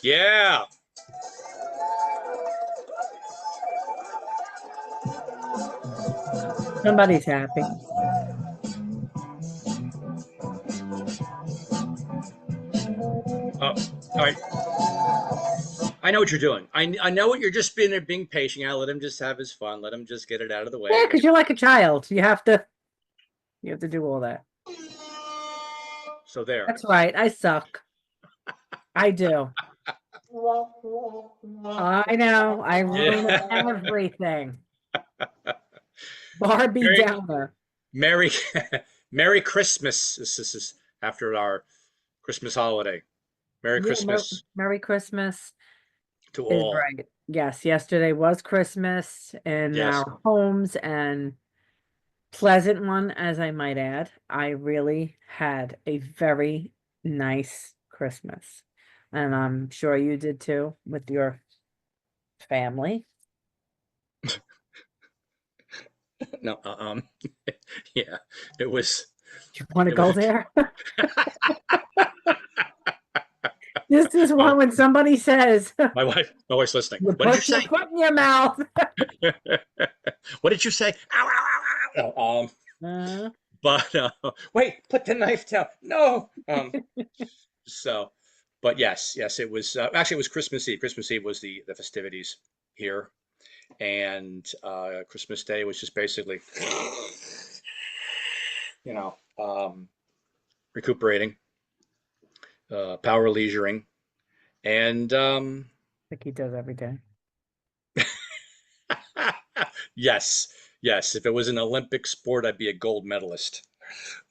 Yeah. Somebody's happy. All right. I know what you're doing. I know what you're just being patient. I let him just have his fun. Let him just get it out of the Yeah, way. because you're like a child. You have to do all that. So there. That's right. I suck. I do. I know. I ruin Yeah. everything. Barbie Merry, Downer. Merry, Merry Christmas. This is after our Christmas holiday. Merry Yeah, Christmas Merry Christmas to is all. right. Yes, yesterday was Christmas in Yes. our homes and pleasant one, as I might add. I really had a very nice Christmas. And I'm sure you did too with your family. No. Yeah. It was. Do you want to It was. go there? This is one when somebody says, My wife's listening. you What did you put your say? foot in your mouth. What did you say? Ow, ow, ow, ow. No, Uh, but wait, put the knife down. No. So, but yes, it was actually it was Christmas Eve. Christmas Eve was the festivities here, and Christmas Day was just basically, you know, recuperating, power leisuring, and like he does every day. yes, yes. If it was an Olympic sport, I'd be a gold medalist.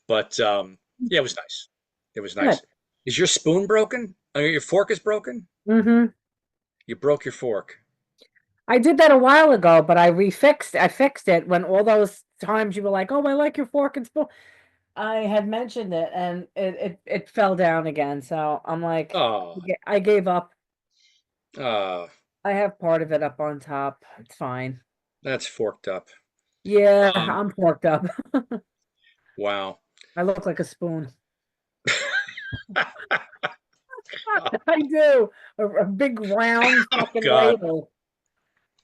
But yeah, it was nice. It was Good. nice. Is your spoon broken? I mean, your fork is broken? Hmm. You broke your fork. I did that a while ago, but I fixed it when all those times you were like, "Oh, I like your fork and spoon." I had mentioned it and it fell down again. So I'm like, Oh, I gave up. uh, I have part of it up on top. It's fine. that's forked up. Yeah, Um, I'm forked up. wow. I look like a spoon. I do. A big round Oh fucking God. ladle.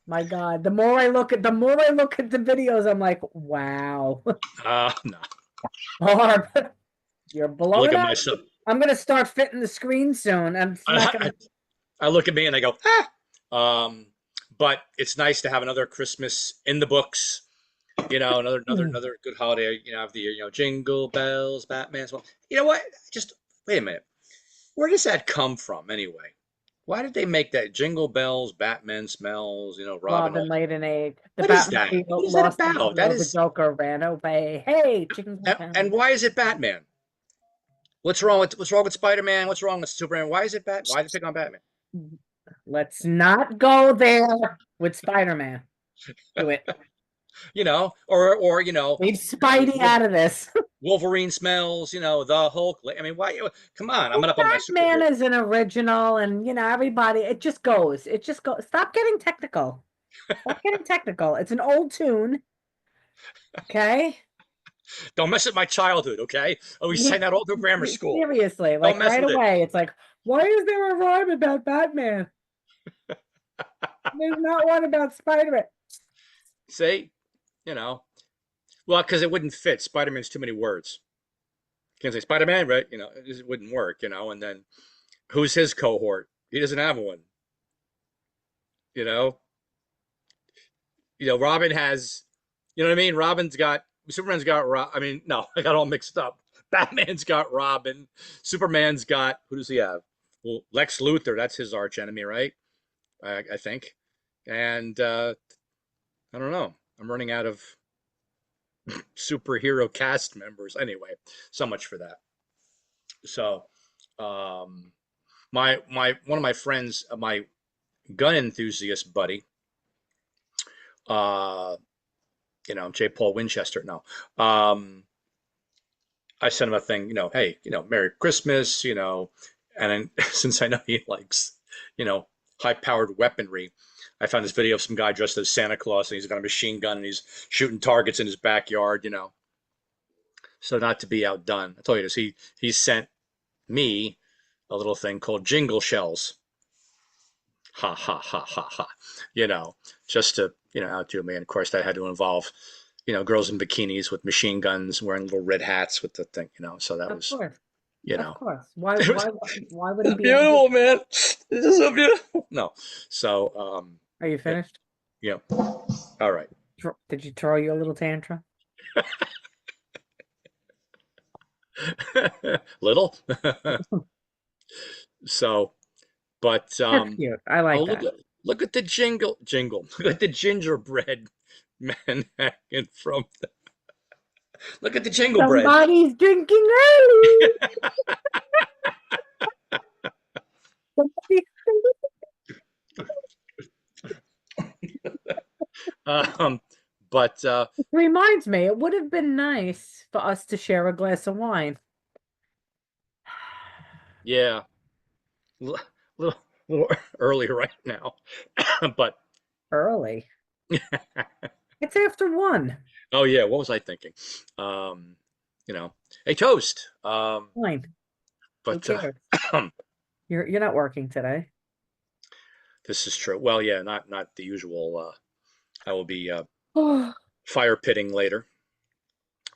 My God. The more I look at the videos, I'm like, wow. No. Barb, you're I look blowing at up. myself. I'm gonna start fitting the screen soon. It's not I, gonna. I look at me and I go, ah. But it's nice to have another Christmas in the books. You know, another good holiday. You know, of the year. You know, Jingle Bells, Batman. Well, you know what? Just wait a minute. Where does that come from anyway? Why did they make that Jingle Bells, Batman smells? You know, Robin. All Robin laid an egg. The what is that? Batmobile What is that lost about? That control. The is, Joker ran away. Hey, chicken and bells. why is it Batman? What's wrong with Spider Man? What's wrong with Superman? Why is it Batman? Why did they pick on Batman? Let's not go there with Spider-Man. Do it. You know, or Leave Spidey out of this. Wolverine smells. You know, the Hulk. I mean, why? Come on, I'm Well, gonna up on my Batman superhero. is an original, and everybody. It just goes. It just goes. Stop getting technical. Stop getting technical. It's an old tune. Okay. Don't mess with my childhood, okay? Oh, we Yeah. sang that all through grammar school. Seriously, Don't like mess right with it. away, it's like, why is there a rhyme about Batman? There's not one about Spider-Man. See, you know, well, because it wouldn't fit. Spider Man's too many words. Can't say Spider Man, right? You know, it wouldn't work. You know, and then who's his cohort? He doesn't have one. You know, Robin has. You know what I mean? Robin's got Superman's got. I mean, no, I got all mixed up. Batman's got Robin. Superman's got who does he have? Well, Lex Luthor. That's his arch enemy, right? I think. And I don't know. I'm running out of superhero cast members. Anyway, so much for that. So, um, my one of my friends, my gun enthusiast buddy, uh, J. Paul Winchester. No, um, I sent him a thing. Hey, Merry Christmas. And then, since I know he likes, you know, high-powered weaponry, I found this video of some guy dressed as Santa Claus and he's got a machine gun and he's shooting targets in his backyard. So not to be outdone, I told you this. He sent me a little thing called jingle shells. ha ha ha ha ha, you know, just to, outdo me. And of course, that had to involve, girls in bikinis with machine guns, wearing little red hats with the thing, so that Of was, course. you Of know, course. Why it was why why would it be any beautiful, different? man. This is so beautiful. No, so, Are you it, finished? all right. Did you throw your little tantrum? Little. So, but That's cute. I oh, like look that. at the jingle. Look at the gingerbread man hanging from. Look at the jingle bread. Somebody's drinking early. Somebody- Um, but Reminds me, it would have been nice for us to share a glass of wine. yeah, l- little little early right now. But Early. It's after 1. oh yeah, what was I thinking? Um, you know, hey toast. Fine. Who But cares? You're not working today. this is true. Well, yeah, not the usual. I will be Oh, fire pitting later.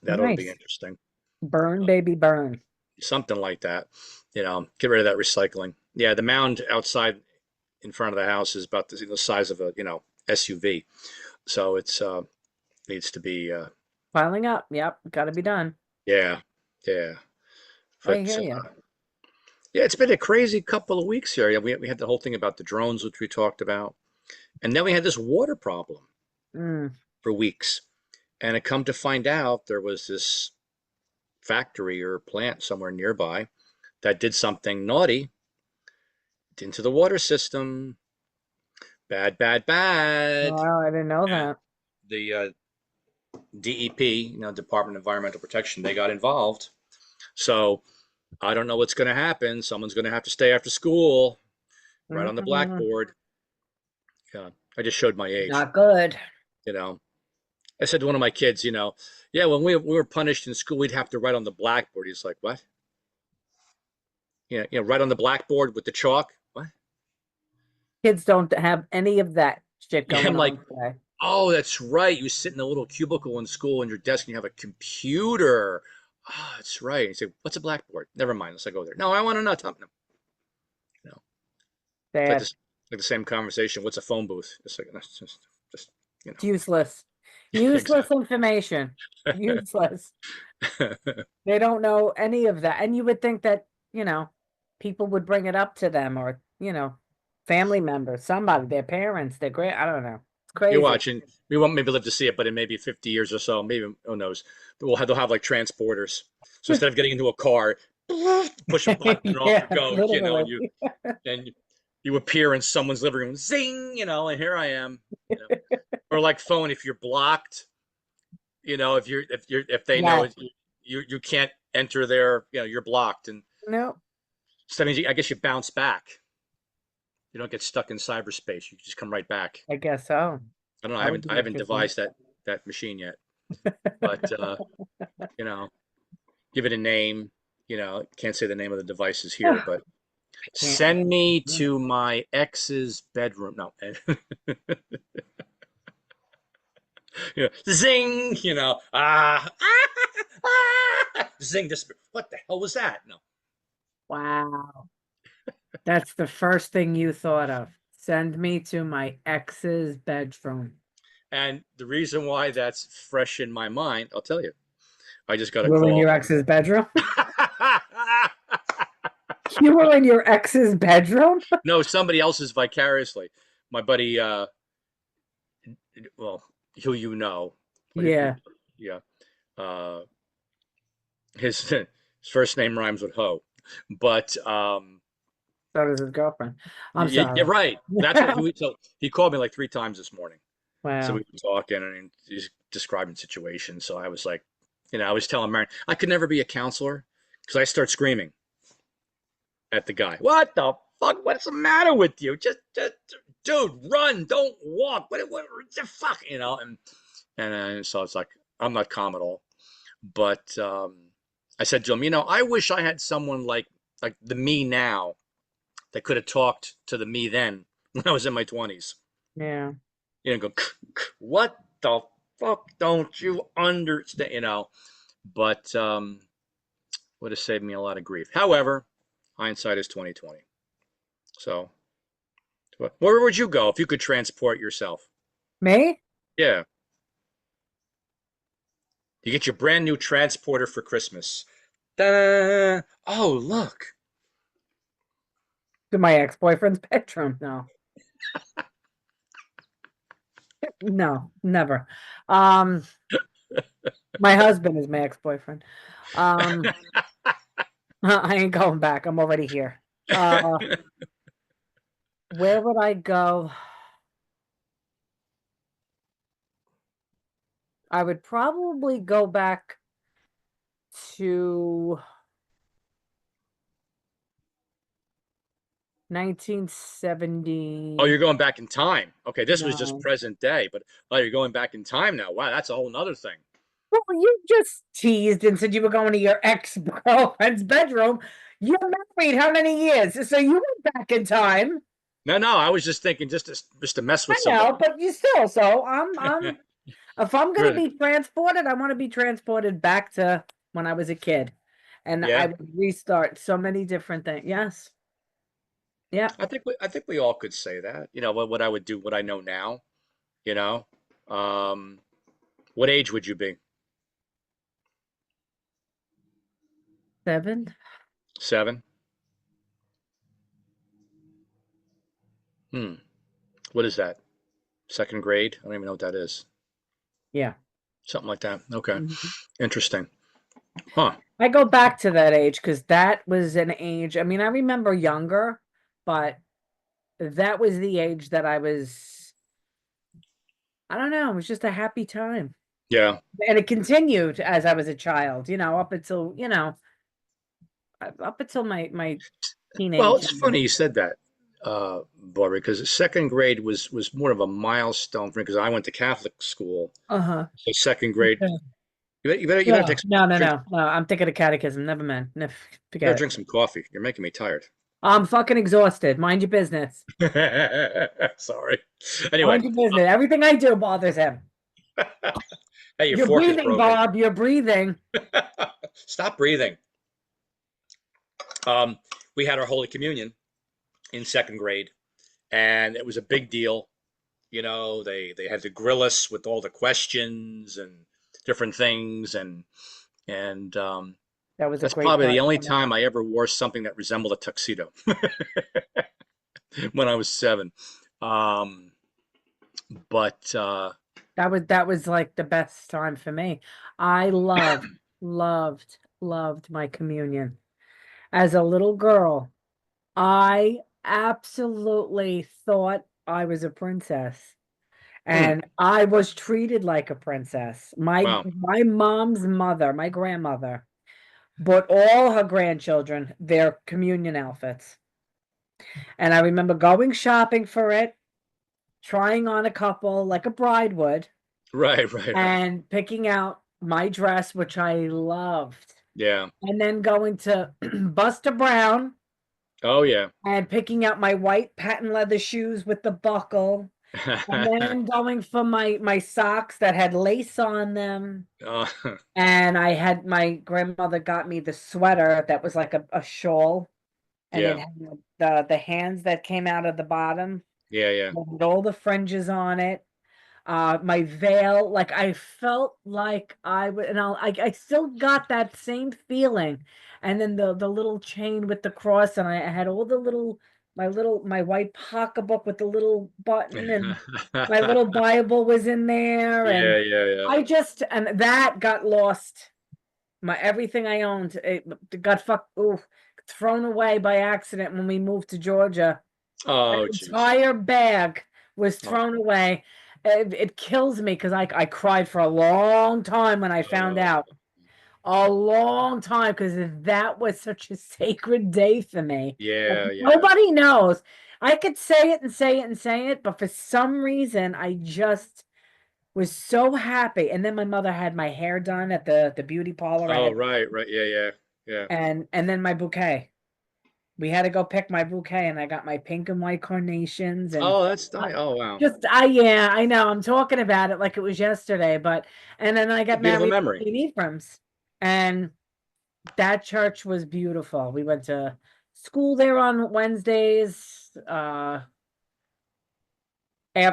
That ought to be nice. interesting. Burn, Uh, baby, burn. Something like that. Get rid of that recycling. Yeah, the mound outside in front of the house is about the size of a SUV, so it's needs to be Piling up. Yep, got to be done. yeah, yeah. I But hear you. yeah, it's been a crazy couple of weeks here. Yeah, we had the whole thing about the drones, which we talked about, and then we had this water problem Mm, for weeks. And it come to find out there was this factory or plant somewhere nearby that did something naughty into the water system. Bad, bad, bad. well, I didn't know And that. the DEP, Department of Environmental Protection, they got involved. So I don't know what's going to happen. Someone's going to have to stay after school, right on the Mm, blackboard. Yeah, I just showed my age. not good. You know, I said to one of my kids, yeah, when we were punished in school, we'd have to write on the blackboard. He's like, what? Write on the blackboard with the chalk. What? Kids don't have any of that shit Yeah, I'm going like, on today. oh, that's right. You sit in a little cubicle in school on your desk and you have a computer. Oh, that's right. You say, what's a blackboard? Never mind. Let's not go there. No, I want to know. No, no. It's like Dad, this, like the same conversation. What's a phone booth? It's like just it's useless. Useless exactly. information. Useless. They don't know any of that. And you would think that, people would bring it up to them or, family members, somebody, their parents, their grand, I don't know. It's You're crazy. watching. We won't maybe live to see it, but in maybe 50 years or so, maybe who knows? They'll have like transporters. So instead of getting into a car, push a button and off you Yeah, go. literally. And you appear in someone's living room, zing, and here I am. Or like phone, if you're blocked, if they know Yes. it, you can't enter their, you're blocked, and No, so that means I guess you bounce back. You don't get stuck in cyberspace. You just come right back. I guess so. I don't know. I That would haven't be I haven't interesting. devised that machine yet, but you know, give it a name. Can't say the name of the devices here, but Can't. send me to my ex's bedroom. No, zing. Zing. Just what the hell was that? No. Wow. That's the first thing you thought of. Send me to my ex's bedroom. And the reason why that's fresh in my mind, I'll tell you. I just got a You were in call. your ex's bedroom? You were in your ex's bedroom? No, somebody else's vicariously. My buddy, well, who Yeah, yeah, uh, his first name rhymes with Ho, but so does his girlfriend. I'm you're sorry. right. That's what he called me like 3 times this morning. So we Wow. were talking and he's describing situations. So I was like, I was telling Marion, I could never be a counselor because I start screaming at the guy. What the fuck? What's the matter with you? Just dude, run, don't walk. What the fuck? And so it's like I'm not calm at all. But I said to him, I wish I had someone like the me now that could have talked to the me then when I was in my 20s. Yeah. You know, go, what the fuck don't you understand? You know, but would have saved me a lot of grief. However, hindsight is 2020. So, where would you go if you could transport yourself? Me? Yeah, you get your brand new transporter for Christmas. Ta-da! Oh, look. To my ex-boyfriend's bedroom. No. No, never. Um, my husband is my ex-boyfriend. Um, I ain't going back. I'm already here. Where would I go? I would probably go back to 1979. Oh, you're going back in time. Okay, this was just present day, but oh, you're going back in time now. Wow, that's a whole nother thing. Well, you just teased and said you were going to your ex-girlfriend's bedroom. You're married how many years? So you went back in time. No, no, I was just thinking just to mess with I know, somebody. but you still, so I'm if I'm gonna Really? be transported, I want to be transported back to when I was a kid. And I Yeah, would restart so many different things. Yes. Yep. I think we all could say that. You know what I would do, what I know now. You know, um, what age would you be? 7. 7. Hmm. What is that? Second grade? I don't even know what that is. Yeah. Something like that. Okay. Mhm. Interesting. Huh. I go back to that age because that was an age. I mean, I remember younger, but that was the age that I was, I don't know, it was just a happy time. Yeah. And it continued as I was a child, up until, up until my Well, teenage it's years. funny you said that, Barbara, because second grade was more of a milestone for me because I went to Catholic school. Uh-huh. So second grade, you better No, take some, no, no, drink. no, no. I'm thinking of catechism. Never mind. Never, You better forget it. drink some coffee. You're making me tired. I'm fucking exhausted. Mind your business. Sorry. Anyway, Mind your business. Everything I do bothers him. hey, your You're fork is breathing, broken. Bob. You're breathing. Stop breathing. Um, we had our Holy Communion in second grade, and it was a big deal. You know, they had to grill us with all the questions and different things, and That was a that's great probably time the only for me. time I ever wore something that resembled a tuxedo when I was 7. Um, but That was like the best time for me. I loved my communion. As a little girl, I absolutely thought I was a princess. hmm, And I was treated like a princess. My wow, my mom's mother, my grandmother, bought all her grandchildren their communion outfits. And I remember going shopping for it, trying on a couple like a bride would, right, right, right, and picking out my dress, which I loved. yeah, And then going to Buster Brown oh yeah, and picking out my white patent leather shoes with the buckle. And then going for my socks that had lace on them. uh, And I had my grandmother got me the sweater that was like a shawl, and it yeah, had the hands that came out of the bottom, yeah, yeah, with all the fringes on it. My veil, like I felt like I would, and I still got that same feeling. And then the little chain with the cross, and I had all the my white pocketbook with the little button, and my little Bible was in there, yeah, and yeah, yeah. and that got lost. My everything I owned, it got thrown away by accident when we moved to Georgia. That Oh, jeez. entire bag was Oh, thrown away. It kills me because I cried for a long time when I found oh, out. A long time because that was such a sacred day for me. Like yeah, yeah. nobody knows. I could say it and say it and say it, but for some reason I just was so happy. And then my mother had my hair done at the beauty parlor. I Oh, had right, right. Yeah, yeah, yeah. and then my bouquet. We had to go pick my bouquet, and I got my pink and white carnations, and Oh, that's nice. Oh, wow. just I yeah, I know. I'm talking about it like it was yesterday, but and then I It's a got beautiful married at memory. St. Ephraim's, and that church was beautiful. We went to school there on Wednesdays.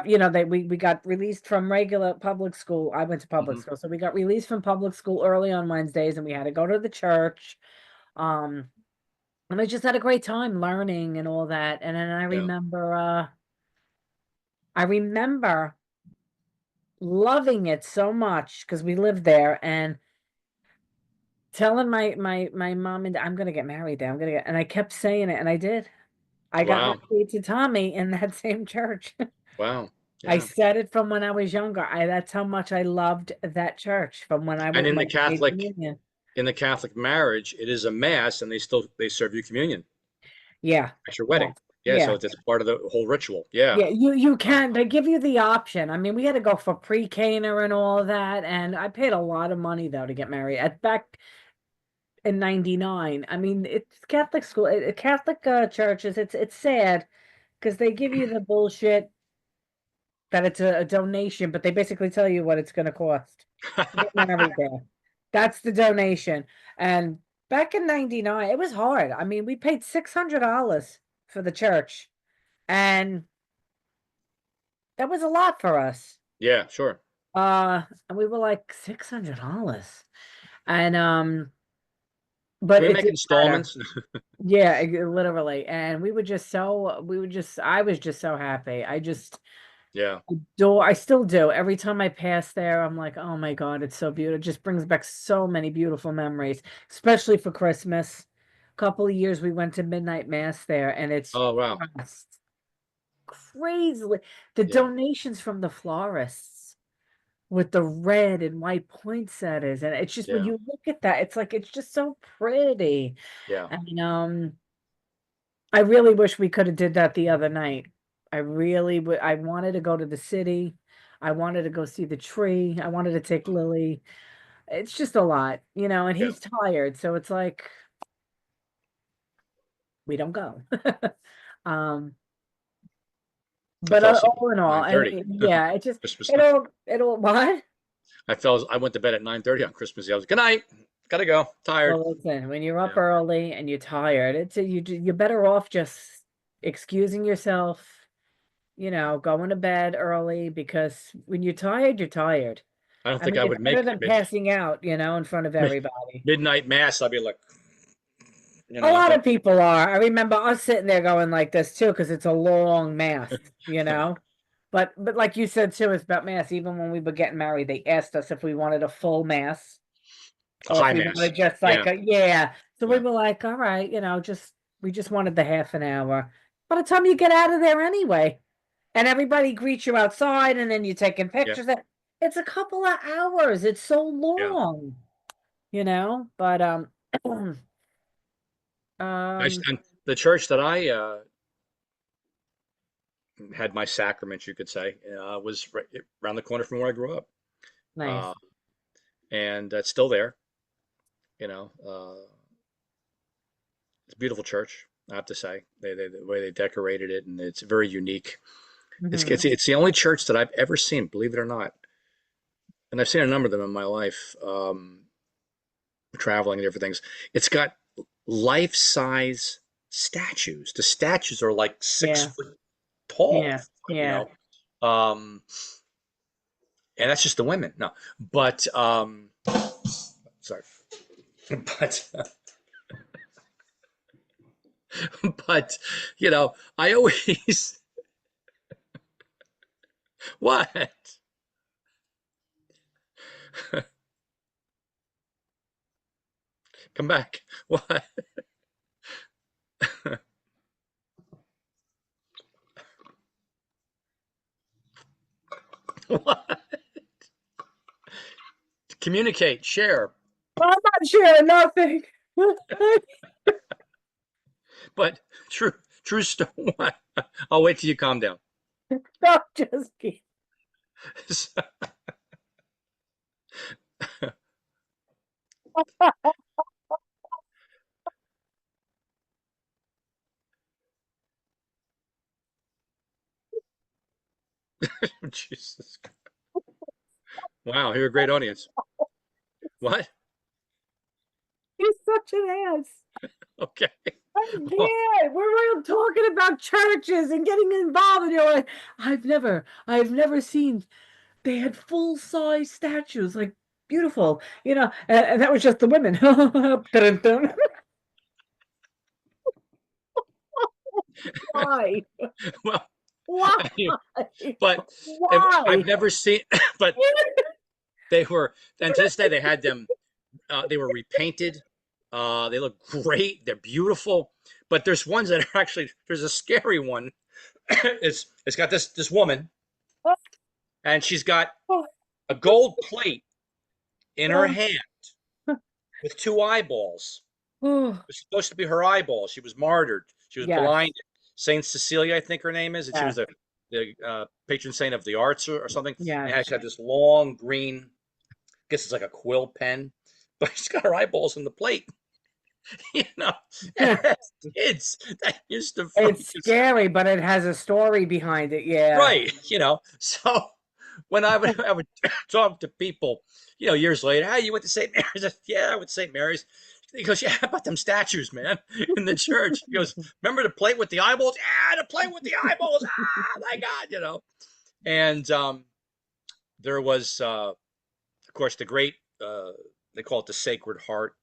You know, we got released from regular public school. I went to public Hmm. school, so we got released from public school early on Wednesdays, and we had to go to the church. Um, and I just had a great time learning and all that. And then Yeah. I remember loving it so much because we lived there and telling my mom and I'm gonna get married there. I'm gonna get, and I kept saying it, and I did. I got Wow. married to Tommy in that same church. Wow. I Yeah. said it from when I was younger. That's how much I loved that church from when I And was when I made communion. in the Catholic marriage, it is a mass, and they serve you communion Yeah. at your Yeah. wedding. Yeah, so Yeah. it's part of the whole ritual. Yeah. Yeah, you Uh, can. They give you the option. I mean, we had to go for pre-caner and all of that, and I paid a lot of money though to get married. At back in '99. I mean, it's Catholic school, Catholic churches. It's sad because they give you the bullshit that it's a donation, but they basically tell you what it's going to cost to get married there. That's the donation. And back in '99, it was hard. I mean, we paid $600 for the church, and that was a lot for us. yeah, sure. And we were like $600, and but Can we it make didn't matter. installments? Yeah, literally. And I was just so happy. I just Yeah. I still do. Every time I pass there, I'm like, oh my God, it's so beautiful. It just brings back so many beautiful memories, especially for Christmas. A couple of years we went to midnight mass there, and it's Oh, wow. just crazily the Yeah. donations from the florists with the red and white poinsettias. And it's just when Yeah. you look at that, it's like it's just so pretty. Yeah. And I really wish we could have did that the other night. I really would. I wanted to go to the city. I wanted to go see the tree. I wanted to take Lily. It's just a lot, and Yeah. he's tired, so it's like we don't go. Um, I but fell asleep all in at all, and 9:30 yeah, it just Christmas. it'll what? I went to bed at 9:30 on Christmas Eve. I was, good night. Gotta go. Tired. Well, listen, when you're up Yeah. early and you're tired, you're better off just excusing yourself, going to bed early because when you're tired, you're tired. I don't I think mean, I it's would better make than passing out, in front of everybody. midnight mass. I'd be like, A I lot think, of people are. I remember us sitting there going like this too, because it's a long mass, you know. But like you said too, it's about mass. Even when we were getting married, they asked us if we wanted a full mass a or if high we mass. wanted just like Yeah. a yeah. So we Yeah. were like, all right, just we just wanted the half an hour. By the time you get out of there anyway, and everybody greets you outside, and then you're taking Yeah. pictures. It's a couple of hours. It's so Yeah. long, But um, And the church that I had my sacraments, you could say, was right around the corner from where I grew up. nice. Uh, and it's still there. You know, it's a beautiful church, I have to say. The way they decorated it, and it's very unique. Hmm. It's the only church that I've ever seen, believe it or not, and I've seen a number of them in my life, traveling and different things. It's got life-size statues. The statues are like six Yeah, foot tall, yeah, yeah. um, and that's just the women. No, but sorry, but but I always what? Come back. What? What? Communicate, share. I'm not sharing nothing. But true, true story. I'll wait till you calm down. No, just kidding. Jesus. Wow, you're a great audience. What? He's such an ass. Okay. I Well, can't. We're all talking about churches and getting involved, and you're like, I've never seen. They had full size statues, like beautiful, and that was just the women. Dun, dun. Why? well, Why? but I've Why? never seen, but they were, and to this day they had them. They were repainted. They look great. They're beautiful. But there's ones that are actually. There's a scary one. It's got this woman, and she's got a gold plate in her hand with two eyeballs. It was supposed to be her eyeballs. She was martyred. She was Yes, blinded. Saint Cecilia, I think her name is, and she was yes, the patron saint of the arts or something. yes. And she had this long green, I guess it's like a quill pen, but she's got her eyeballs in the plate. you know, and as kids, that used to freak It's us. scary, but it has a story behind it. Yeah. Right. So when I would talk to people, years later, hey, you went to St. Mary's? I said, yeah, I went to St. Mary's. He goes, yeah, how about them statues, man, in the church? He goes, remember the plate with the eyeballs? Yeah, the plate with the eyeballs. Ah, my God. And there was, of course, the great, they call it the Sacred Heart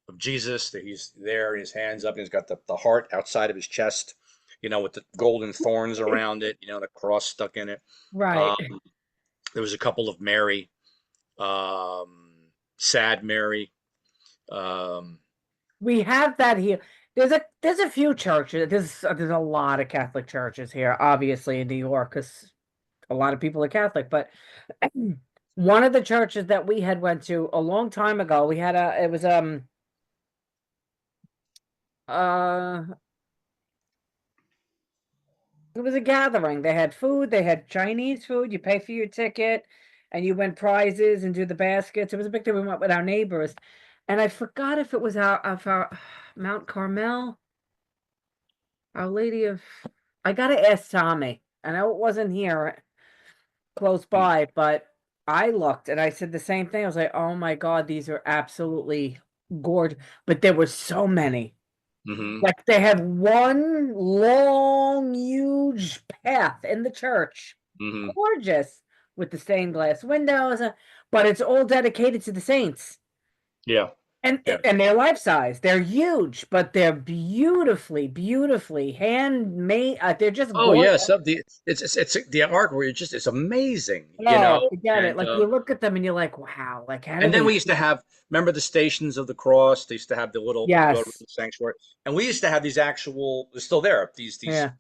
of Jesus. That he's there, his hands up, and he's got the heart outside of his chest, with the golden thorns around it, the cross stuck in it. Right. Um, there was a couple of Mary, um, sad Mary. Um, We have that here. There's a few churches. There's a lot of Catholic churches here, obviously in New York, because a lot of people are Catholic. But one of the churches that we had went to a long time ago, we had it was uh it was a gathering. They had food, they had Chinese food, you pay for your ticket, and you win prizes and do the baskets. It was a big thing. We went with our neighbors. And I forgot if it was our Mount Carmel, Our Lady of I gotta ask Tommy. I know it wasn't here close by, but I looked and I said the same thing. I was like, oh my God, these are absolutely gorgeous. But there were so many. mhm, Like they had one long, huge path in the church. mhm. Gorgeous with the stained glass windows, but it's all dedicated to the saints. Yeah, And yeah. and they're life size. They're huge, but they're beautifully, beautifully handmade. They're just Oh gorgeous. yeah, so it's the art where it's amazing, Oh, forget it. and Like you look at them and you're like, wow, like how did and then they? we used to have, remember the Stations of the Cross? They used to have the little Yes. sanctuary, and we used to have these actual. They're still there. These Yeah.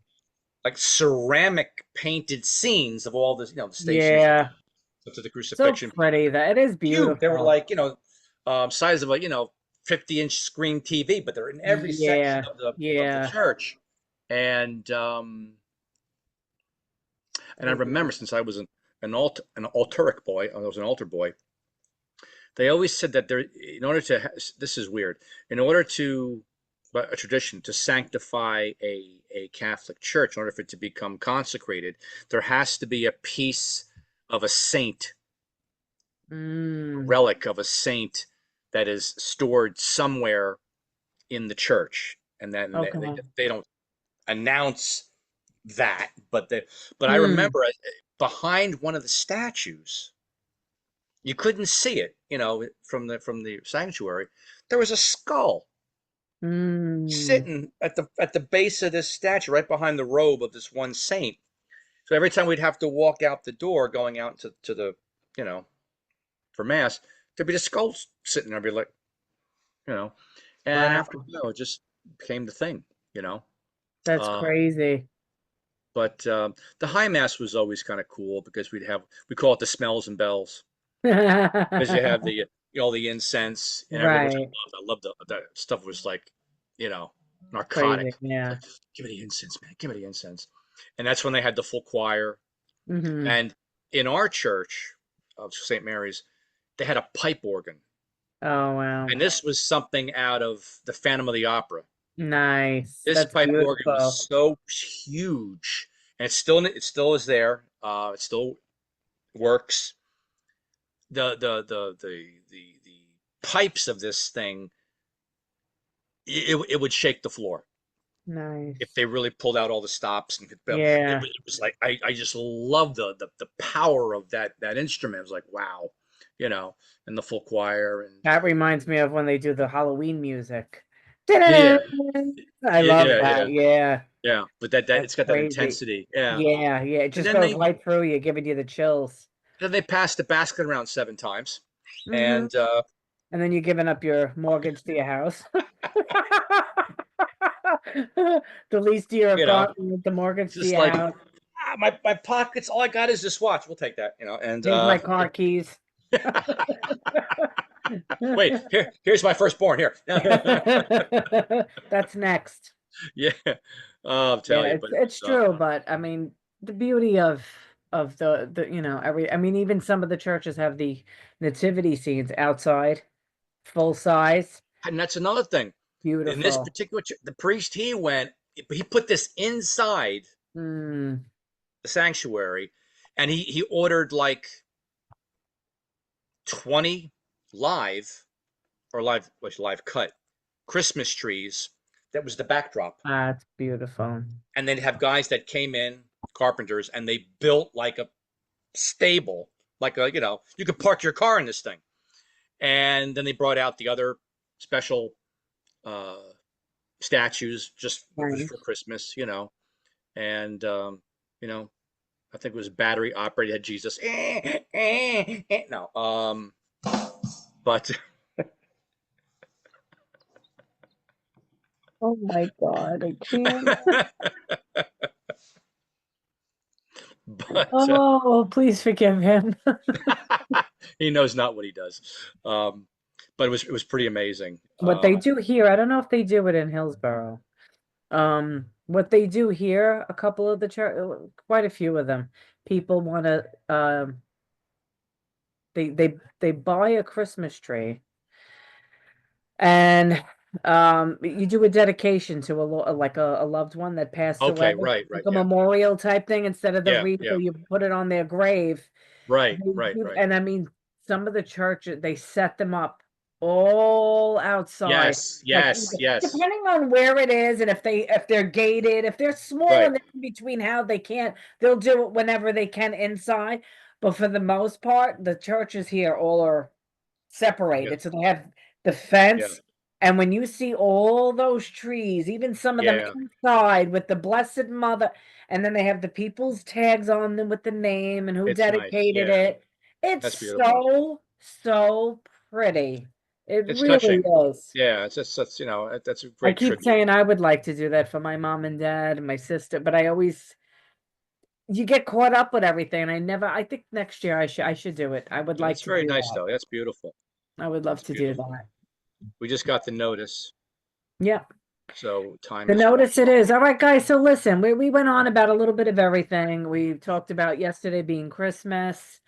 like ceramic painted scenes of all this, the stations Yeah. to the So crucifixion. pretty. That it is Huge. They were beautiful. like, size of a 50-inch screen TV, but they're in every section Yeah. of the Yeah. church, and I remember since I was an alteric boy, I was an altar boy. They always said that in order to, this is weird, in order to, but a tradition to sanctify a Catholic church, in order for it to become consecrated, there has to be a piece of a saint, a Mm. relic of a saint that is stored somewhere in the church, and then Okay. they don't announce that, but I Mm. remember behind one of the statues, you couldn't see it, from the sanctuary. There was a skull Mm. sitting at the base of this statue, right behind the robe of this one saint. So every time we'd have to walk out the door, going out to the, you know, for mass, there'd be the skull sitting there. I'd be like, you know, and after Wow. it just became the thing, you know. That's Uh, crazy. but the high mass was always kind of cool because we call it the smells and bells, because you have all the incense and everything, which Right. I loved. That stuff was like, you know, Crazy. narcotic. It's Yeah. like, give me the incense, man, give me the incense. And that's when they had the full choir. Hmm. And in our church of St. Mary's, they had a pipe organ, Oh, wow. and this was something out of the Phantom of the Opera. Nice. This That's pipe organ was beautiful. so huge, and it still is there. It still works. The pipes of this thing, it would shake the floor if Nice. they really pulled out all the stops and could. Yeah. It was like I just love the power of that instrument. It was like wow, you know, and the full choir and That reminds me of when they do the Halloween music. yeah, I yeah, love yeah, yeah, that. Yeah. yeah. But that That's it's got that crazy. intensity. Yeah, Yeah, yeah. It and just goes right through you, giving you the chills. then they passed the basket around 7 times, Hmm. and And then you're giving up your mortgage to your house. The lease to your you know, apartment, the mortgage to just your like house. my pockets. All I got is this watch. We'll take that, you know. And Here's my car keys. wait, here's my firstborn. Here, That's next. yeah. Oh, I'll tell Yeah, you, it's but it it's was true, but I mean the beauty of the every I mean even some of the churches have the nativity scenes outside, full size, and that's another thing. In this beautiful. particular, the priest he put this inside Mm, the sanctuary, and he ordered like 20 live live cut Christmas trees. That was the backdrop. that's beautiful. And they'd have guys that came in, carpenters, and they built like a stable, like a, you could park your car in this thing. And then they brought out the other special uh, statues just for Nice. Christmas, and you know, I think it was battery operated, had Jesus. No, but Oh my God, I can't. but Oh, please forgive him. he knows not what he does. Um, but it was pretty amazing. What they do here, I don't know if they do it in Hillsborough. What they do here, a couple of the church, quite a few of them, people want to, they buy a Christmas tree and you do a dedication to like a loved one that passed away, Okay, right, like right, a yeah, memorial type thing instead of the yeah, wreath yeah, or you put it on their grave. right, right, right. And I mean, some of the churches, they set them up all outside. Yes, Like yes, yes, depending on where it is and if they're gated, if they're small right, and in between how they can't, they'll do it whenever they can inside. But for the most part, the churches here all are yeah, separated. So they have the yeah, fence. And when you see all those trees, even some of them yeah. inside with the Blessed Mother, and then they have the people's tags on them with the name and who It's nice. dedicated Yeah, it. It's that's beautiful. so, so pretty. It It's really touching. is. Yeah, it's just that's that's a I great keep tribute. saying I would like to do that for my mom and dad and my sister, but I always you get caught up with everything. And I think next year I should do it. I would like It's to very do nice that. though. That's beautiful. I would love It's to do beautiful. that. We just got the notice, Yeah. so time The is flying. notice it is. All right, guys. So listen, we went on about a little bit of everything. We talked about yesterday being Christmas.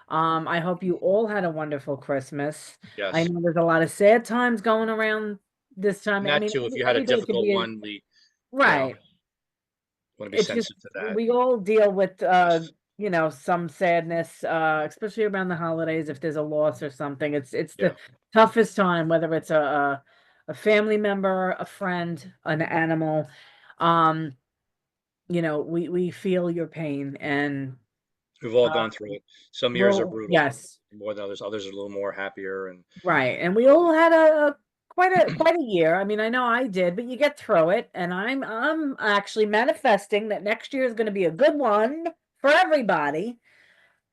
I hope you all had a wonderful Christmas. I Yes, know there's a lot of sad times going around this time. and I that mean, too. If you had a everybody could difficult be one, we you know right. want to be It's just sensitive to that. we all deal with Yes. some sadness, especially around the holidays if there's a loss or something. It's Yeah. the toughest time, whether it's a family member, a friend, an animal. Um, we feel your pain and We've all uh gone through it. Some years are well, brutal yes, more than others. Others are a little more happier and right. And we all had a quite a year. I mean, I know I did, but you get through it, and I'm actually manifesting that next year is going to be a good one for everybody,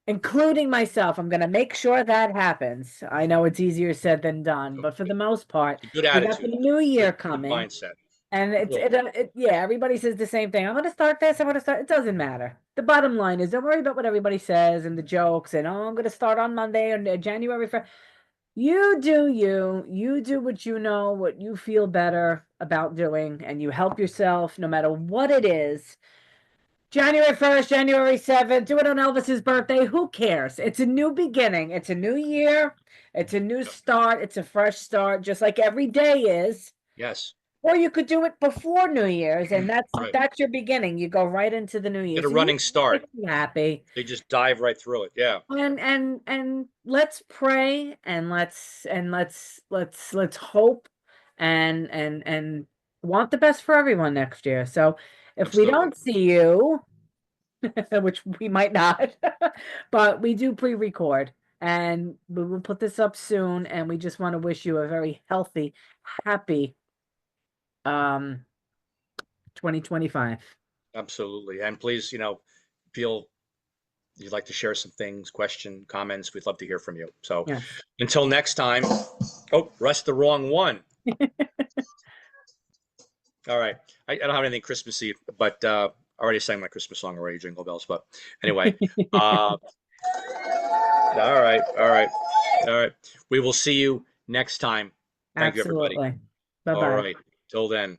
including myself. I'm going to make sure that happens. I know it's easier said than done, but for the most part, it's a good we got the attitude. new year Good coming. mindset. And It will be. yeah, everybody says the same thing. I'm gonna start this. I'm gonna start. It doesn't matter. The bottom line is, don't worry about what everybody says and the jokes and oh, I'm gonna start on Monday or January 1st. You do you. You do what you know, what you feel better about doing, and you help yourself no matter what it is. January 1st, January 7th, do it on Elvis's birthday. Who cares? It's a new beginning. It's a new year. It's a new Yep. start. It's a fresh start, just like every day is. Yes. Or you could do it before New Year's, and Right. that's your beginning. You go right into the New Year. Get a So you running start. make me happy. They just dive right through it. Yeah, And let's pray and let's hope and want the best for everyone next year. So if we absolutely. don't see you, which we might not, but we do pre-record and we will put this up soon, and we just want to wish you a very healthy, happy 2025. Absolutely. And please, feel you'd like to share some things, question, comments, we'd love to hear from you. So Yes. until next time, oh, Russ, the wrong one. All right. I don't have anything Christmassy, but I already sang my Christmas song already, Jingle Bells. But anyway, all right. All right. All right. We will see you next time. Thank you, everybody. Absolutely. All Bye-bye. right. Till then.